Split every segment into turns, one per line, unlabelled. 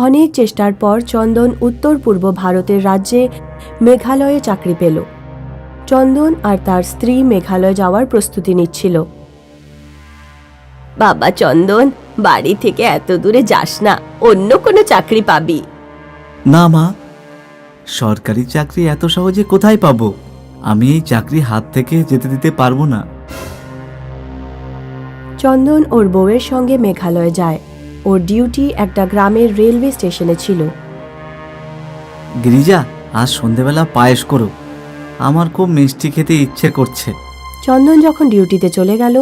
অনেক চেষ্টার পর চন্দন উত্তর পূর্ব ভারতের রাজ্যে মেঘালয়ে চাকরি পেল। চন্দন আর তার স্ত্রী মেঘালয় যাওয়ার প্রস্তুতি নিচ্ছিল। বাবা চন্দন, বাড়ি থেকে এত দূরে যাস না, অন্য কোনো চাকরি পাবি।
না মা, সরকারি চাকরি এত সহজে কোথায় পাবো? আমি এই চাকরি হাত থেকে যেতে দিতে পারবো না।
চন্দন ওর বউয়ের সঙ্গে মেঘালয় যায়। ওর ডিউটি একটা গ্রামের রেলওয়ে স্টেশনে ছিল।
গিরিজা, আজ সন্ধেবেলা পায়েস করো, আমার খুব মিষ্টি খেতে ইচ্ছে করছে।
চন্দন যখন ডিউটিতে চলে গেল,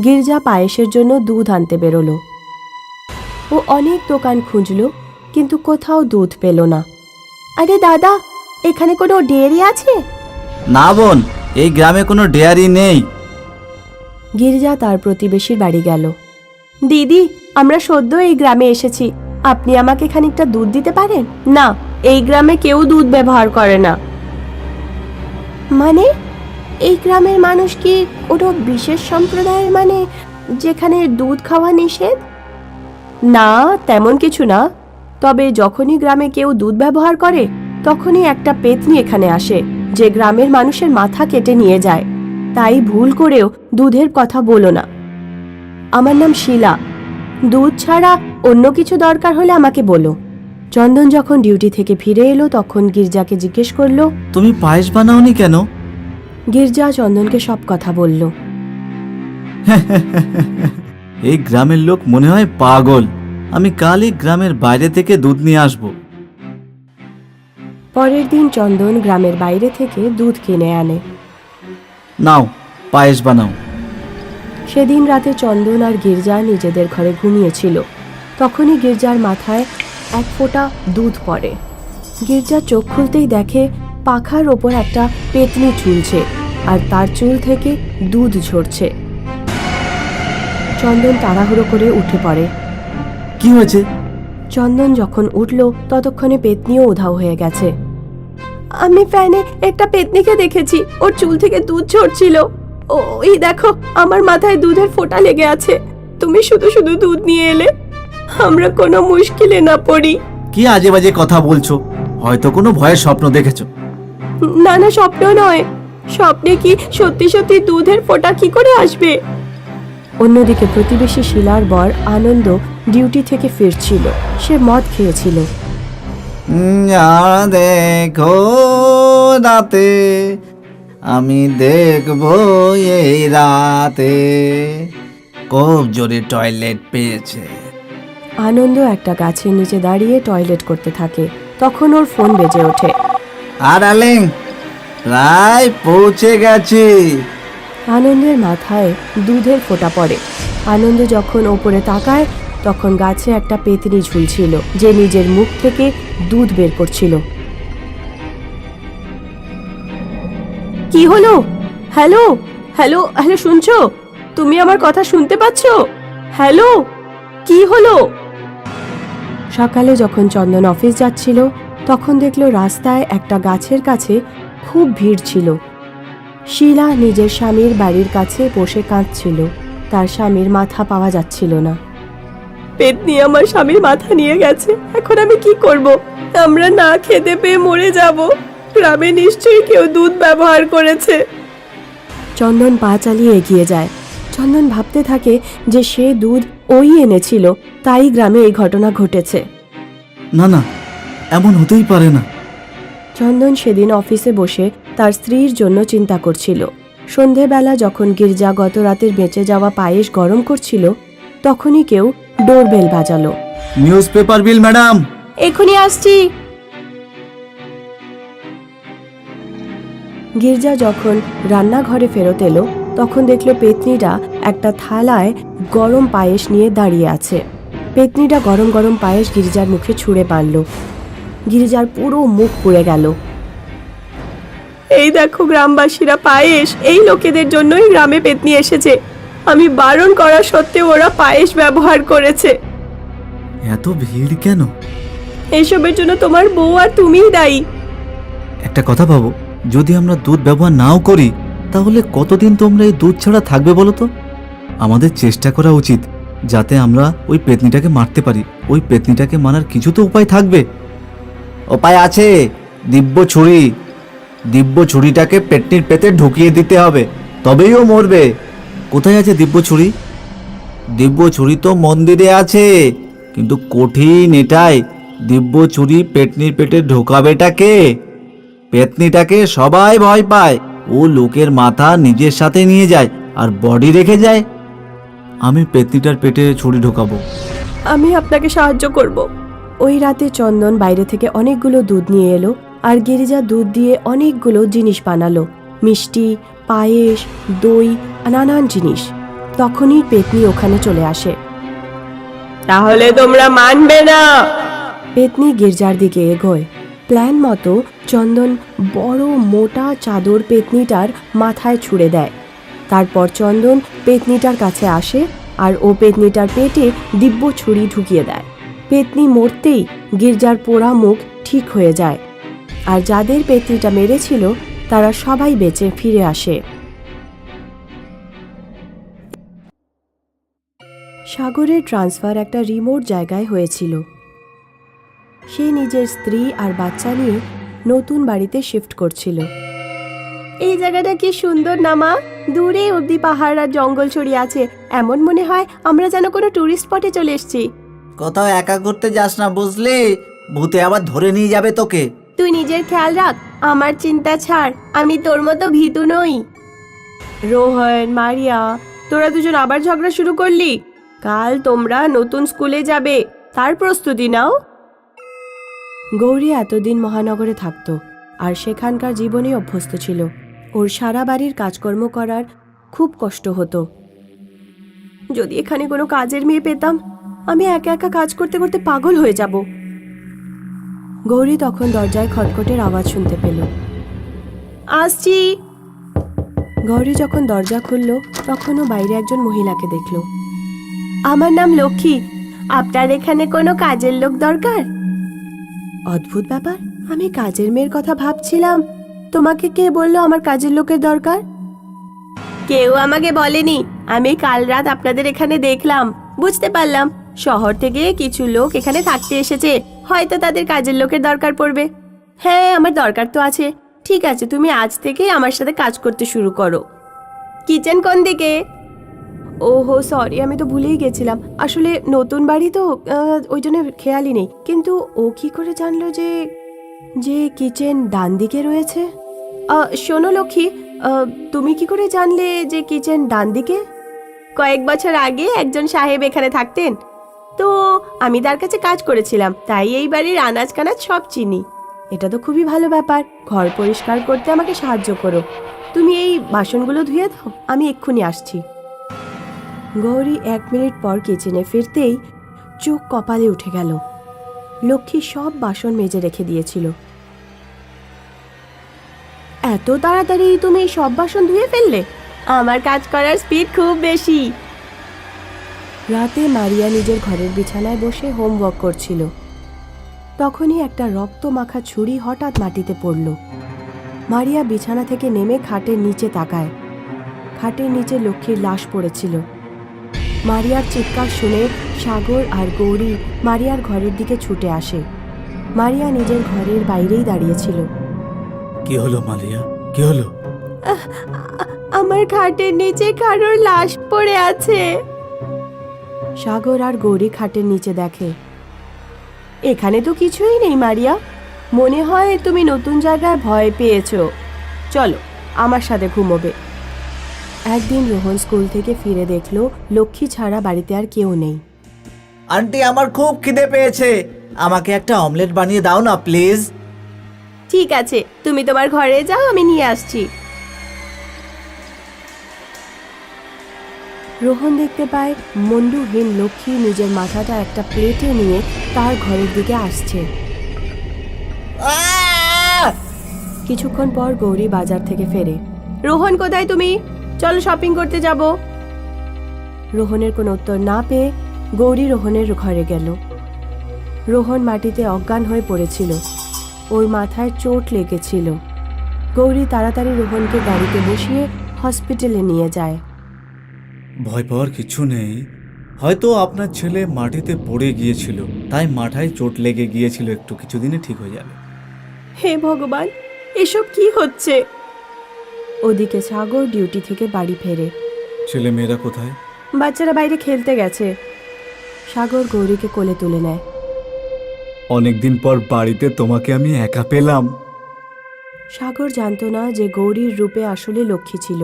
গির্জা পায়েসের জন্য দুধ আনতে বেরোলো। ও অনেক দোকান খুঁজল, কিন্তু কোথাও দুধ পেল না। আরে দাদা, এখানে কোনো ডেয়ারি আছে?
না বোন, এই গ্রামে কোনো ডেয়ারি নেই।
গির্জা তার প্রতিবেশীর বাড়ি গেল। দিদি, আমরা সদ্য এই গ্রামে এসেছি, আপনি আমাকে খানিকটা দুধ দিতে পারেন? না, এই গ্রামে কেউ দুধ ব্যবহার করে না। মানে এই গ্রামের মানুষ কি কোনো বিশেষ সম্প্রদায়ের, মানে যেখানে দুধ খাওয়া নিষেধ? না, তেমন কিছু না। তবে যখনই গ্রামে কেউ দুধ ব্যবহার করে, তখনই একটা পেতনি এখানে আসে, যে গ্রামের মানুষের মাথা কেটে নিয়ে যায়। তাই ভুল করেও দুধের কথা বলো না। আমার নাম শিলা। দুধ ছাড়া অন্য কিছু দরকার হলে আমাকে বলো। চন্দন যখন ডিউটি থেকে ফিরে এলো, তখন গির্জাকে জিজ্ঞেস করলো,
তুমি পায়েস বানাওনি কেন?
গির্জা চন্দনকে সব কথা বলল।
এই গ্রামের লোক মনে হয় পাগল। আমি কালই গ্রামের বাইরে থেকে দুধ নিয়ে আসব।
পরের দিন চন্দন গ্রামের বাইরে থেকে দুধ কিনে আনে।
নাও, পায়েস বানাও।
সেদিন রাতে চন্দন আর গির্জা নিজেদের ঘরে ঘুমিয়েছিল। তখনই গির্জার মাথায় এক ফোঁটা দুধ পড়ে। গির্জা চোখ খুলতেই দেখে পাখার ওপর একটা পেতনি ঝুলছে, আর তার চুল থেকে দুধ ঝরছে। চন্দন তাড়াহুড়ো করে উঠে পড়ে।
কি হয়েছে?
চন্দন যখন উঠল, ততক্ষণে পেতনিও উধাও হয়ে গেছে। আমি ফ্যানে একটা পেতনিকে দেখেছি, ওর চুল থেকে দুধ ঝরছিল। ওই দেখো, আমার মাথায় দুধের ফোঁটা লেগে আছে। তুমি শুধু শুধু দুধ নিয়ে এলে, আমরা কোনো মুশকিলে না পড়ি।
কি আজে বাজে কথা বলছো? হয়তো কোনো ভয়ের স্বপ্ন দেখেছো।
না না, স্বপ্ন নয়। স্বপ্নে কি সত্যি সত্যি দুধের ফোঁটা কি করে আসবে? অন্যদিকে প্রতিবেশী শিলার বর আনন্দ ডিউটি থেকে ফিরছিল। সে মদ খেয়েছিল।
দেখো রাতে, আমি দেখবো এই রাতে, খুব জোরে টয়লেট পেয়েছে।
আনন্দ একটা গাছের নিচে দাঁড়িয়ে টয়লেট করতে থাকে। তখন ওর ফোন বেজে ওঠে।
ডার্লিং, প্রায় পৌঁছে গেছি।
আনন্দের মাথায় দুধের ফোঁটা পড়ে। আনন্দ যখন ওপরে তাকায়, তখন গাছে একটা পেতনি ঝুলছিল, যে নিজের মুখ থেকে দুধ বের করছিল। কি হলো? হ্যালো হ্যালো হ্যালো, শুনছো? তুমি আমার কথা শুনতে পাচ্ছ? হ্যালো, কি হলো? সকালে যখন চন্দন অফিস যাচ্ছিল, তখন দেখলো রাস্তায় একটা গাছের কাছে খুব ভিড় ছিল। শিলা নিজের স্বামীর বাড়ির কাছে বসে কাঁদছিল। তার স্বামীর মাথা পাওয়া যাচ্ছিল না। পেতনি আমার স্বামীর মাথা নিয়ে গেছে, এখন আমি কি করব? আমরা না খেতে পেয়ে মরে যাব। গ্রামে নিশ্চয়ই কেউ দুধ ব্যবহার করেছে। চন্দন পা চালিয়ে এগিয়ে যায়। চন্দন ভাবতে থাকে যে সে দুধ ওই এনেছিল, তাই গ্রামে এই ঘটনা ঘটেছে।
না না, এমন হতেই পারে না।
চন্দন সেদিন অফিসে বসে তার স্ত্রীর জন্য চিন্তা করছিল। সন্ধেবেলা যখন গির্জা গত রাতের বেঁচে যাওয়া পায়েস গরম করছিল, তখনই কেউ ডোরবেল বাজালো।
নিউজ পেপার বিল ম্যাডাম।
এখনই আসছি। গির্জা যখন রান্নাঘরে ফেরত এলো, তখন দেখলো পেতনিটা একটা থালায় গরম পায়েস নিয়ে দাঁড়িয়ে আছে। পেতনিটা গরম গরম পায়েস গির্জার মুখে ছুঁড়ে মারল। গির্জার পুরো মুখ পুড়ে গেল। এই দেখো গ্রামবাসীরা, পায়েস এই লোকেদের জন্যই গ্রামে পেতনি এসেছে। আমি বারণ করা সত্ত্বেও ওরা পায়েস ব্যবহার করেছে।
এত ভিড় কেন?
এসবের জন্য তোমার বউ আর তুমিই দায়ী।
একটা কথা ভাবো, যদি আমরা দুধ ব্যবহার নাও করি, তাহলে কতদিন তোমরা এই দুধ ছাড়া থাকবে বলো তো? আমাদের চেষ্টা করা উচিত যাতে আমরা ওই পেতনিটাকে মারতে পারি। ওই পেতনিটাকে মারার কিছু তো উপায় থাকবে। উপায় আছে, দিব্য ছুরি। দিব্য ছুরিটাকে পেতনির পেটে ঢুকিয়ে দিতে হবে, তবেই ও মরবে। কোথায় আছে দিব্য ছুরি? দিব্য ছুরি তো মন্দিরে আছে, কিন্তু কঠিন এটাই, দিব্য ছুরি পেতনির পেটে ঢোকাবেটা কে? পেতনিটাকে সবাই ভয় পায়, ও লোকের মাথা নিজের সাথে নিয়ে যায় আর বডি রেখে যায়। আমি পেতনিটার পেটে ছুরি ঢোকাবো।
আমি আপনাকে সাহায্য করব। ওই রাতে চন্দন বাইরে থেকে অনেকগুলো দুধ নিয়ে এলো আর গিরিজা দুধ দিয়ে অনেকগুলো জিনিস বানালো, মিষ্টি, পায়েস, দই, নানান জিনিস। তখনই পেতনি ওখানে চলে আসে। তাহলে তোমরা মানবে না? পেতনি গির্জার দিকে এগোয়। প্ল্যান মতো চন্দন বড় মোটা চাদর পেতনিটার মাথায় ছুঁড়ে দেয়। তারপর চন্দন পেতনিটার কাছে আসে আর ও পেতনিটার পেটে দিব্য ছুরি ঢুকিয়ে দেয়। পেতনি মরতেই গির্জার পোড়া মুখ ঠিক হয়ে যায় আর যাদের পেতনিটা মেরেছিল তারা সবাই বেঁচে ফিরে আসে। সাগরের ট্রান্সফার একটা রিমোট জায়গায় হয়েছিল। সে নিজের স্ত্রী আর বাচ্চা নিয়ে নতুন বাড়িতে শিফট করছিল। এই জায়গাটা কি সুন্দর না মা? দূরে অবধি পাহাড় আর জঙ্গল ছড়িয়ে আছে, এমন মনে হয় আমরা যেন কোনো টুরিস্ট স্পটে চলে এসেছি।
কোথাও একা ঘুরতে যাস না, বুঝলি? ভূতে আবার ধরে নিয়ে যাবে তোকে।
তুই নিজের খেয়াল রাখ, আমার চিন্তা ছাড়, আমি তোর মতো ভীতু নই। রোহন, মারিয়া, তোরা দুজন আবার ঝগড়া শুরু করলি? কাল তোমরা নতুন স্কুলে যাবে, তার প্রস্তুতি নাও। গৌরী এতদিন মহানগরে থাকতো আর সেখানকার জীবনে অভ্যস্ত ছিল। ওর সারা বাড়ির কাজকর্ম করার খুব কষ্ট হতো। যদি এখানে কোনো কাজের মেয়ে পেতাম, আমি একা একা কাজ করতে করতে পাগল হয়ে যাব। গৌরী তখন দরজায় খটখটের আওয়াজ শুনতে পেল। আসছি। গৌরী যখন দরজা খুলল তখনও বাইরে একজন মহিলাকে দেখল। আমার নাম লক্ষ্মী, আপনার এখানে কোনো কাজের লোক দরকার? অদ্ভুত ব্যাপার, আমি কাজের মেয়ের কথা ভাবছিলাম। তোমাকে কে বললো আমার কাজের লোকের দরকার? কেউ আমাকে বলেনি, আমি কাল রাত আপনাদের এখানে দেখলাম, বুঝতে পারলাম শহর থেকে কিছু লোক এখানে থাকতে এসেছে, হয়তো তাদের কাজের লোকের দরকার পড়বে। হ্যাঁ, আমার দরকার তো আছে। ঠিক আছে, তুমি আজ থেকে আমার সাথে কাজ করতে শুরু করো। কিচেন কোন দিকে? ওহো সরি, আমি তো ভুলেই গেছিলাম। আসলে নতুন বাড়ি তো, ওই জন্য খেয়ালই নেই। কিন্তু ও কি করে জানলো যে যে কিচেন ডান দিকে রয়েছে? শোনো লক্ষ্মী, তুমি কি করে জানলে যে কিচেন ডান দিকে? কয়েক বছর আগে একজন সাহেব এখানে থাকতেন, তো আমি তার কাছে কাজ করেছিলাম, তাই এই বাড়ির আনাজ কানাজ সব চিনি। এটা তো খুবই ভালো ব্যাপার। ঘর পরিষ্কার করতে আমাকে সাহায্য করো। তুমি এই বাসনগুলো ধুয়ে দাও, আমি এক্ষুনি আসছি। গৌরী 1 মিনিট পর কিচেনে ফিরতেই চোখ কপালে উঠে গেল। লক্ষ্মী সব বাসন মেজে রেখে দিয়েছিল। এত তাড়াতাড়ি তুমি সব বাসন ধুয়ে ফেললে? আমার কাজ করার স্পিড খুব বেশি। রাতে মারিয়া নিজের ঘরের বিছানায় বসে হোমওয়ার্ক করছিল। তখনই একটা রক্ত মাখা ছুরি হঠাৎ মাটিতে পড়ল। মারিয়া বিছানা থেকে নেমে খাটের নিচে তাকায়। খাটের নিচে লক্ষ্মীর লাশ পড়েছিল। মারিয়ার চিৎকার শুনে সাগর আর গৌরী মারিয়ার ঘরের দিকে ছুটে আসে। মারিয়া নিজের ঘরের বাইরেই দাঁড়িয়েছিল।
কি হলো মারিয়া, কি হলো?
আমার খাটের নিচে কারোর লাশ পড়ে আছে। সাগর আর গৌরী খাটের নিচে দেখে। এখানে তো কিছুই নেই মারিয়া, মনে হয় তুমি নতুন জায়গায় ভয় পেয়েছো। চলো আমার সাথে ঘুমোবে। একদিন রোহন স্কুল থেকে ফিরে দেখলো লক্ষ্মী ছাড়া বাড়িতে আর কেউ নেই।
আন্টি, আমার খুব খিদে পেয়েছে, আমাকে একটা অমলেট বানিয়ে দাও না প্লিজ।
ঠিক আছে, তুমি তোমার ঘরে যাও, আমি নিয়ে আসছি। রোহন দেখতে পায় মন্ডুহীন লক্ষ্মী নিজের মাথাটা একটা প্লেটে নিয়ে তার ঘরের দিকে আসছে। কিছুক্ষণ পর গৌরী বাজার থেকে ফেরে। রোহন, কোথায় তুমি? চলো শপিং করতে যাব। রোহনের কোনো উত্তর না পেয়ে গৌরী রোহনের ঘরে গেল। রোহন মাটিতে অজ্ঞান হয়ে পড়েছিল, ওর মাথায় চোট লেগেছিল। গৌরী তাড়াতাড়ি রোহনকে গাড়িতে বসিয়ে হসপিটালে নিয়ে যায়।
ভয় পাওয়ার কিছু নেই, হয়তো আপনার ছেলে মাটিতে পড়ে গিয়েছিল, তাই মাথায় চোট লেগে গিয়েছিল, একটু কিছুদিনে ঠিক হয়ে যাবে।
হে ভগবান, এসব কি হচ্ছে? ওদিকে সাগর ডিউটি থেকে বাড়ি ফেরে।
ছেলে মেয়েরা কোথায়?
বাচ্চারা বাইরে খেলতে গেছে। সাগর গৌরীকে কোলে তুলে নেয়।
অনেকদিন পর বাড়িতে তোমাকে আমি একা পেলাম।
সাগর জানতো না যে গৌরীর রূপে আসলে লক্ষ্মী ছিল।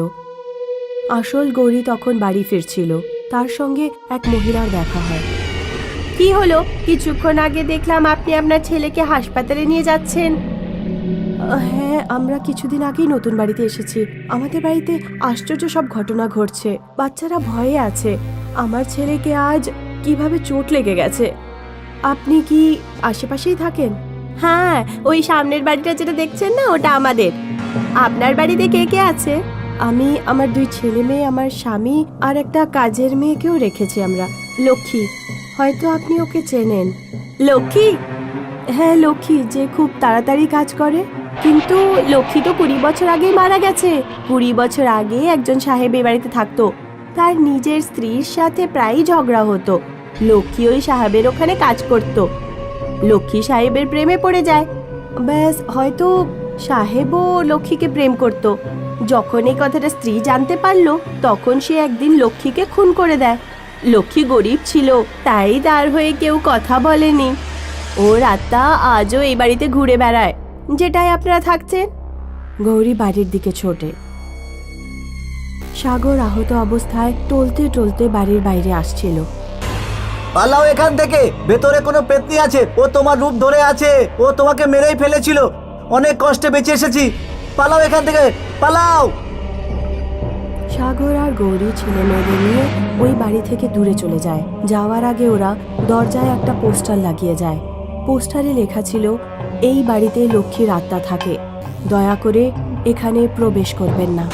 আসল গৌরী তখন বাড়ি ফিরছিল। তার সঙ্গে এক মহিলার দেখা হয়। কি হলো? কিছুক্ষণ আগে দেখলাম আপনি আপনার ছেলেকে হাসপাতালে নিয়ে যাচ্ছেন। হ্যাঁ, আমরা কিছুদিন আগেই নতুন বাড়িতে এসেছি। আমাদের বাড়িতে আশ্চর্য সব ঘটনা ঘটছে। বাচ্চারা ভয়ে আছে। আমার ছেলেকে আজ কিভাবে চোট লেগে গেছে। আপনি কি আশেপাশেই থাকেন? হ্যাঁ, ওই সামনের বাড়িটা যেটা দেখছেন না, ওটা আমাদের। আপনার বাড়িতে কে কে আছে? আমি, আমার 2 ছেলে মেয়ে, আমার স্বামী আর একটা কাজের মেয়েকেও রেখেছি আমরা। লক্ষ্মী, হয়তো আপনি ওকে চেনেন। লক্ষ্মী? হ্যাঁ, লক্ষ্মী, যে খুব তাড়াতাড়ি কাজ করে। কিন্তু লক্ষ্মী তো 20 বছর আগেই মারা গেছে। 20 বছর আগে একজন সাহেব এই বাড়িতে থাকতো। তার নিজের স্ত্রীর সাথে প্রায়ই ঝগড়া হতো। লক্ষ্মী ওই সাহেবের ওখানে কাজ করত। লক্ষ্মী সাহেবের প্রেমে পড়ে যায়। ব্যাস, হয়তো সাহেবও লক্ষ্মীকে প্রেম করত। যখন এই কথাটা স্ত্রী জানতে পারলো, তখন সে একদিন লক্ষ্মীকে খুন করে দেয়। লক্ষ্মী গরিব ছিল, তাই তার হয়ে কেউ কথা বলেনি। ওর আত্মা আজও এই বাড়িতে ঘুরে বেড়ায়, যেটাই আপনারা থাকছেন। গৌরী বাড়ির দিকে ছোটে। সাগর আহত অবস্থায় টলতে টলতে বাড়ির বাইরে আসছিল।
পালাও এখান থেকে, ভেতরে কোনো পেতনি আছে, ও তোমার রূপ ধরে আছে, ও তোমাকে মেরেই ফেলেছিল। অনেক কষ্টে বেঁচে এসেছি, পালাও এখান থেকে, পালাও।
সাগর আর গৌরী ছেলে মেয়েদের নিয়ে ওই বাড়ি থেকে দূরে চলে যায়। যাওয়ার আগে ওরা দরজায় একটা পোস্টার লাগিয়ে যায়। পোস্টারে লেখা ছিল, এই বাড়িতে লক্ষ্মীর আত্মা থাকে, দয়া করে এখানে প্রবেশ করবেন না।